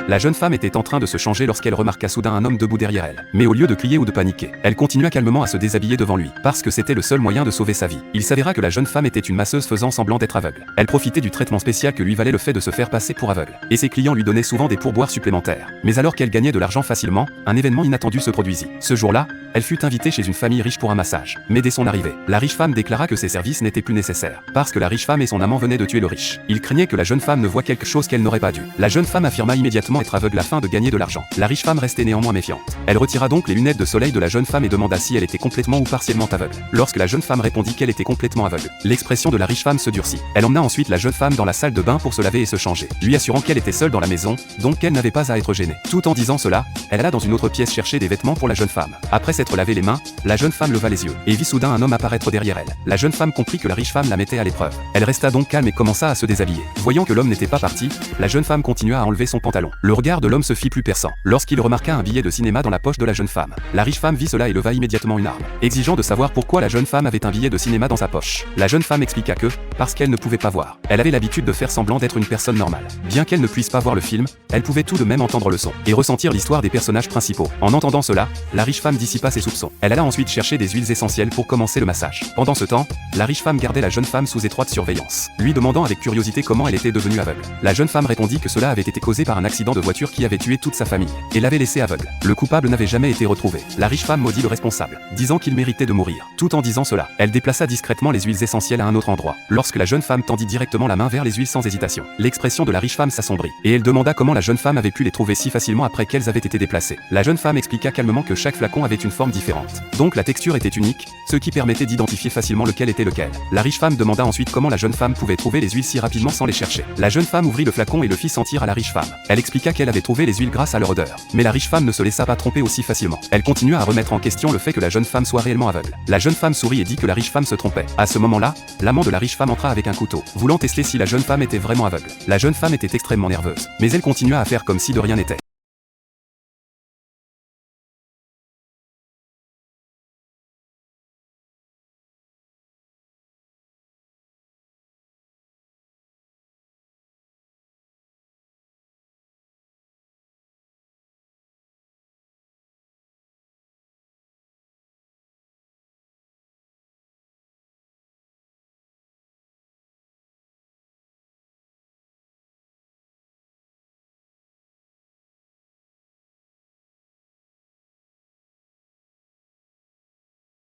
La jeune femme était en train de se changer lorsqu'elle remarqua soudain un homme debout derrière elle. Mais au lieu de crier ou de paniquer, elle continua calmement à se déshabiller devant lui, parce que c'était le seul moyen de sauver sa vie. Il s'avéra que la jeune femme était une masseuse faisant semblant d'être aveugle. Elle profitait du traitement spécial que lui valait le fait de se faire passer pour aveugle. Et ses clients lui donnaient souvent des pourboires supplémentaires. Mais alors qu'elle gagnait de l'argent facilement, un événement inattendu se produisit. Ce jour-là, elle fut invitée chez une famille riche pour un massage. Mais dès son arrivée, la riche femme déclara que ses services n'étaient plus nécessaires, parce que la riche femme et son amant venaient de tuer le riche. Il craignait que la jeune femme ne voie quelque chose qu'elle n'aurait pas dû. La jeune femme affirma immédiatement être aveugle afin de gagner de l'argent. La riche femme restait néanmoins méfiante. Elle retira donc les lunettes de soleil de la jeune femme et demanda si elle était complètement ou partiellement aveugle. Lorsque la jeune femme répondit qu'elle était complètement aveugle, l'expression de la riche femme se durcit. Elle emmena ensuite la jeune femme dans la salle de bain pour se laver et se changer, lui assurant qu'elle était seule dans la maison, donc qu'elle n'avait pas à être gênée. Tout en disant cela, elle alla dans une autre pièce chercher des vêtements pour la jeune femme. Après s'être lavé les mains, la jeune femme leva les yeux et vit soudain un homme apparaître derrière elle. La jeune femme comprit que la riche femme la mettait à l'épreuve. Elle resta donc calme et commença à se déshabiller. Voyant que l'homme n'était pas parti, la jeune femme continua à enlever son pantalon. Le regard de l'homme se fit plus perçant lorsqu'il remarqua un billet de cinéma dans la poche de la jeune femme. La riche femme vit cela et leva immédiatement une arme, exigeant de savoir pourquoi la jeune femme avait un billet de cinéma dans sa poche. La jeune femme expliqua que, parce qu'elle ne pouvait pas voir, elle avait l'habitude de faire semblant d'être une personne normale. Bien qu'elle ne puisse pas voir le film, elle pouvait tout de même entendre le son et ressentir l'histoire des personnages principaux. En entendant cela, la riche femme dissipa ses soupçons. Elle alla ensuite chercher des huiles essentielles pour commencer le massage. Pendant ce temps, la riche femme gardait la jeune femme sous étroite surveillance, lui demandant avec curiosité comment elle était devenue aveugle. La jeune femme répondit que cela avait été causé par un accident de voiture qui avait tué toute sa famille et l'avait laissée aveugle. Le coupable n'avait jamais été retrouvé. La riche femme maudit le responsable, disant qu'il méritait de mourir. Tout en disant cela, elle déplaça discrètement les huiles essentielles à un autre endroit. Lorsque la jeune femme tendit directement la main vers les huiles sans hésitation, l'expression de la riche femme s'assombrit et elle demanda comment la jeune femme avait pu les trouver si facilement après qu'elles avaient été déplacées. La jeune femme expliqua calmement que chaque flacon avait une forme différente, donc la texture était unique, ce qui permettait d'identifier facilement lequel était lequel. La riche femme demanda ensuite comment la jeune femme pouvait trouver les huiles si rapidement sans les chercher. La jeune femme ouvrit le flacon et le fit sentir à la riche femme. Elle expliqua qu'elle avait trouvé les huiles grâce à leur odeur. Mais la riche femme ne se laissa pas tromper aussi facilement. Elle continua à remettre en question le fait que la jeune femme soit réellement aveugle. La jeune femme sourit et dit que la riche femme se trompait. À ce moment-là, l'amant de la riche femme entra avec un couteau, voulant tester si la jeune femme était vraiment aveugle. La jeune femme était extrêmement nerveuse, mais elle continua à faire comme si de rien n'était.